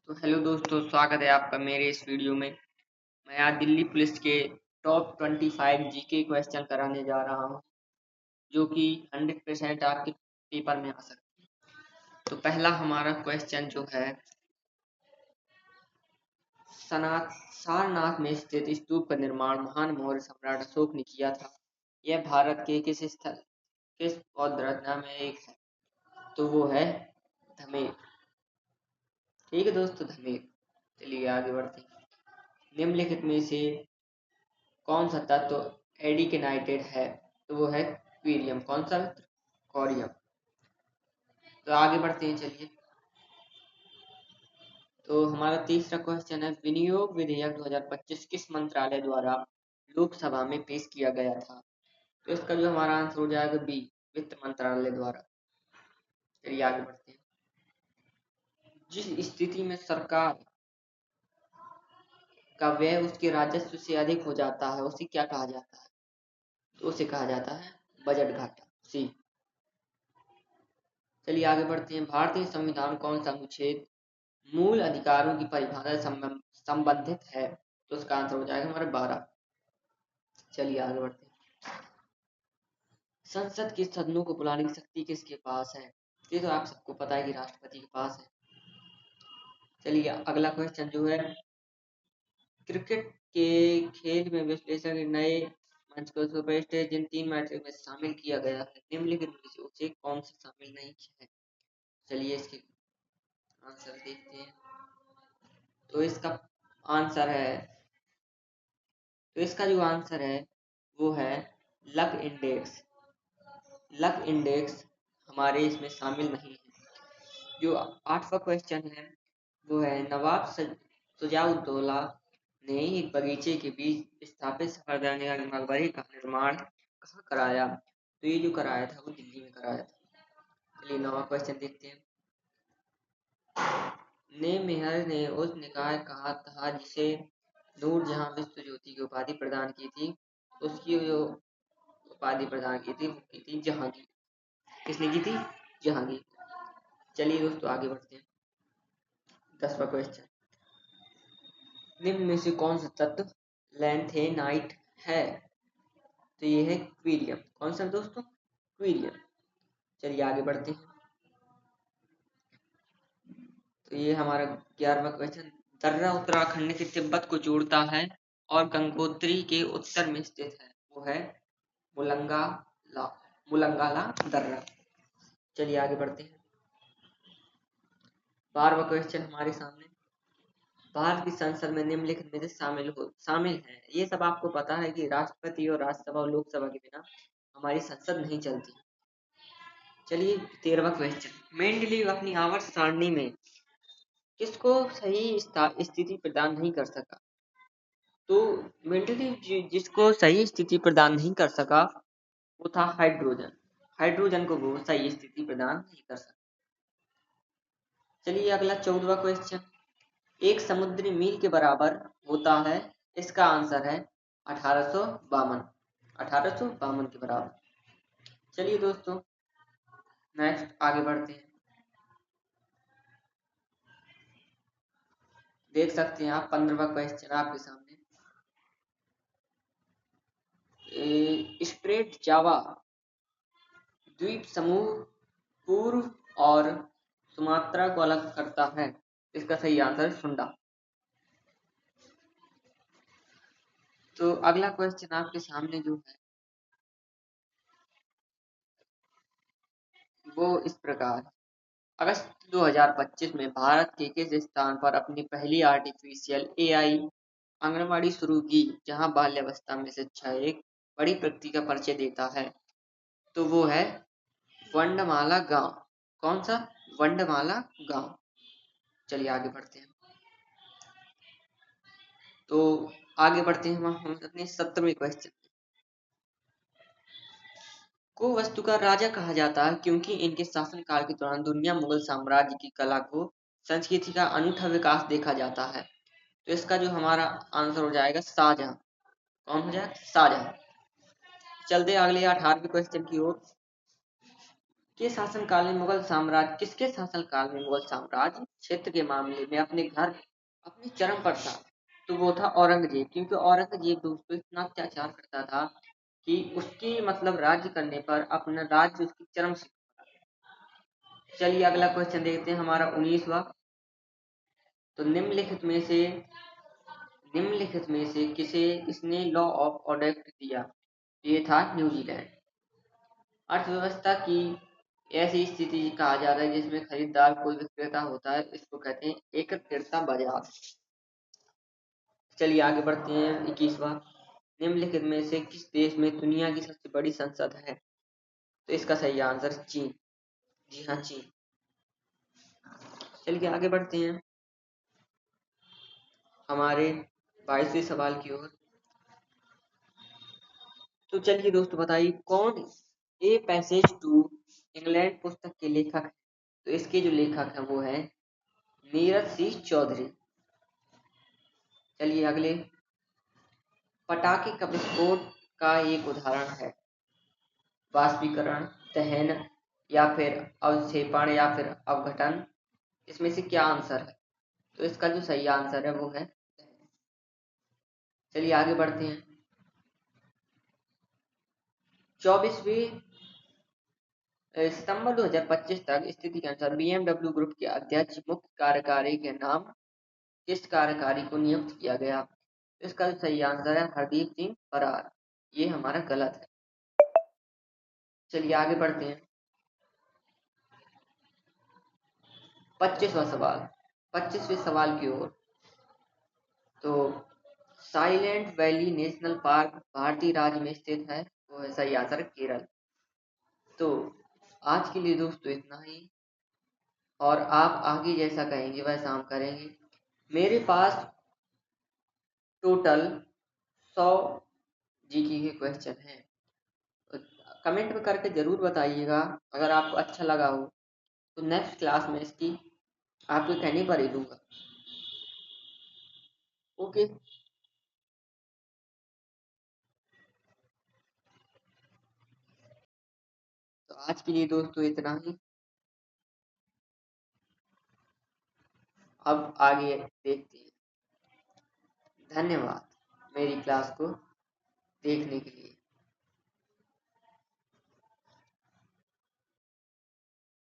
तो हेलो दोस्तों, स्वागत है आपका मेरे इस वीडियो में। मैं आज दिल्ली पुलिस के टॉप 25 जीके क्वेश्चन कराने जा रहा हूं, जो कि 100% आपके पेपर में आ सकते हैं। तो पहला हमारा क्वेश्चन जो है, सारनाथ में स्थित स्तूप का निर्माण महान मौर्य सम्राट अशोक ने किया था। यह भारत के किस बौद्ध रत्न में एक है? तो वो है धमेर। ठीक है दोस्तों, धमेर। चलिए आगे बढ़ते हैं। निम्नलिखित में से कौन सा तत्व एडिकेनाइटेड है? तो वो है क्वीरियम। कौन सा? कोरियम। तो आगे बढ़ते हैं, चलिए। तो हमारा तीसरा क्वेश्चन है, विनियोग विधेयक 2025 किस मंत्रालय द्वारा लोकसभा में पेश किया गया था? तो इसका जो हमारा आंसर हो जाएगा बी, वित्त मंत्रालय द्वारा। चलिए आगे बढ़ते हैं। जिस स्थिति में सरकार का व्यय उसके राजस्व से अधिक हो जाता है, उसे क्या कहा जाता है? तो उसे कहा जाता है बजट घाटा। सी। चलिए आगे बढ़ते हैं। भारतीय संविधान कौन सा अनुच्छेद मूल अधिकारों की परिभाषा से संबंधित है? तो उसका आंसर हो जाएगा हमारे 12। चलिए आगे बढ़ते हैं। संसद के सदनों को बुलाने की शक्ति किसके पास है? ये तो आप सबको पता है कि राष्ट्रपति के पास है। चलिए अगला क्वेश्चन जो है, क्रिकेट के खेल में विश्लेषण के नए मंच को सुपर स्टेज जिन 3 मैचों में शामिल किया गया है, निम्नलिखित में से उसे कौन सा शामिल नहीं किया है? चलिए इसके आंसर देखते हैं। तो इसका आंसर है तो इसका जो आंसर है वो है लक इंडेक्स। लक इंडेक्स हमारे इसमें शामिल नहीं है। जो 8वां क्वेश्चन है वो है, नवाब सुजाउद्दौला ने एक बगीचे के बीच स्थापित सफरजनी मकबरे का निर्माण कहाँ कराया? तो ये जो कराया था वो दिल्ली में कराया था। चलिए 9वां क्वेश्चन देखते हैं। ने मेहर ने उस निकाय कहा था जिसे नूरजहां विश्व ज्योति की उपाधि प्रदान की थी, उसकी जो उपाधि प्रदान की थी वो की थी जहांगीर। किसने की थी? जहांगीर। चलिए दोस्तों आगे बढ़ते हैं। 10वां क्वेश्चन, निम्न में से कौन सा तत्व लैंथेनाइट है? तो ये है क्वीरियम। कौन सा दोस्तों? क्वीरियम। चलिए आगे बढ़ते हैं। तो ये हमारा 11वां क्वेश्चन, दर्रा उत्तराखंड के तिब्बत को जोड़ता है और गंगोत्री के उत्तर में स्थित है, वो है मुलंगाला। मुलंगाला दर्रा। चलिए आगे बढ़ते हैं। 12वां क्वेश्चन हमारे सामने, भारत की संसद में निम्नलिखित में से शामिल है। ये सब आपको पता है कि राष्ट्रपति और राज्यसभा और लोकसभा के बिना हमारी संसद नहीं चलती। चलिए 13वां क्वेश्चन, मेंडलीव अपनी आवर्त सारणी में किसको सही स्थिति प्रदान नहीं कर सका? तो मेंडलीव जिसको सही स्थिति प्रदान नहीं कर सका वो था हाइड्रोजन। हाइड्रोजन को वो सही स्थिति प्रदान नहीं कर सका। चलिए अगला 14वां क्वेश्चन, एक समुद्री मील के बराबर होता है, इसका आंसर है 1852। 1852 के बराबर। चलिए दोस्तों नेक्स्ट आगे बढ़ते हैं। देख सकते हैं आप 15वां क्वेश्चन आपके सामने, स्ट्रेट जावा द्वीप समूह पूर्व और सुमात्रा को अलग करता है, इसका सही आंसर है सुंडा। तो अगला क्वेश्चन आपके सामने जो है वो इस प्रकार, अगस्त 2025 में भारत के किस स्थान पर अपनी पहली आर्टिफिशियल एआई आंगनबाड़ी शुरू की, जहां बाल्यावस्था में शिक्षा एक बड़ी प्रगति का परिचय देता है? तो वो है वंडमाला गांव। कौन सा? वंडमाला गांव। चलिए आगे बढ़ते हैं। तो आगे बढ़ते हैं हम अपने 17वें क्वेश्चन को, वस्तु का राजा कहा जाता है क्योंकि इनके शासनकाल के दौरान दुनिया मुगल साम्राज्य की कला को संस्कृति का अनूठा विकास देखा जाता है। तो इसका जो हमारा आंसर हो जाएगा शाहजहां। कौन हो जाएगा? शाहजहां। चलते अगले 18वें क्वेश्चन की ओर। किसके शासनकाल में मुगल साम्राज्य क्षेत्र के मामले में अपने चरम पर था? तो वो था औरंगजेब, क्योंकि औरंगजेब दोस्तों इतना अत्याचार करता था कि उसकी मतलब राज्य करने पर अपना राज्य उसकी चरम सीमा पर आ गया। चलिए अगला क्वेश्चन देखते हैं, हमारा 19वां। तो निम्नलिखित में से किसे इसने लॉ ऑफ ओडेक्ट दिया? ये था न्यूजीलैंड। अर्थव्यवस्था की ऐसी स्थिति कहा जाता है जिसमें खरीदार कोई विक्रेता होता है, इसको कहते हैं एकत्रिता बाजार। चलिए आगे बढ़ते हैं, 21वां। निम्नलिखित में से किस देश में दुनिया की सबसे बड़ी संसद है? तो इसका सही आंसर चीन। जी हाँ, चीन। चलिए आगे बढ़ते हैं हमारे 22वें सवाल की ओर। तो चलिए दोस्तों बताइए, कौन ए पैसेज टू इंग्लैंड पुस्तक के लेखक हैं? तो इसके जो लेखक हैं वो है नीरज सिंह चौधरी। चलिए अगले, पटाखे का विस्फोट का एक उदाहरण है? वाष्पीकरण, दहन, या फिर अवक्षेपण, या फिर अवघटन। इसमें से क्या आंसर है? तो इसका जो सही आंसर है वो है दहन। चलिए आगे बढ़ते हैं, 24वें सितंबर 2025 तक स्थिति के अनुसार BMW ग्रुप के अध्यक्ष मुख्य कार्यकारी के नाम किस कार्यकारी को नियुक्त किया गया? इसका सही आंसर है हरदीप सिंह बरार। ये हमारा गलत है। चलिए आगे बढ़ते हैं, 25वें सवाल की ओर। तो साइलेंट वैली नेशनल पार्क भारतीय राज्य में स्थित है? वो है सही आंसर है केरल। तो आज के लिए दोस्तों इतना ही, और आप आगे जैसा कहेंगे वैसा हम करेंगे। मेरे पास टोटल 100 जीके के क्वेश्चन हैं। कमेंट में करके ज़रूर बताइएगा, अगर आपको अच्छा लगा हो तो नेक्स्ट क्लास में इसकी आपके कहने पर ही दूंगा। ओके, तो आज के लिए दोस्तों इतना ही। अब आगे देखते हैं। धन्यवाद मेरी क्लास को देखने के लिए।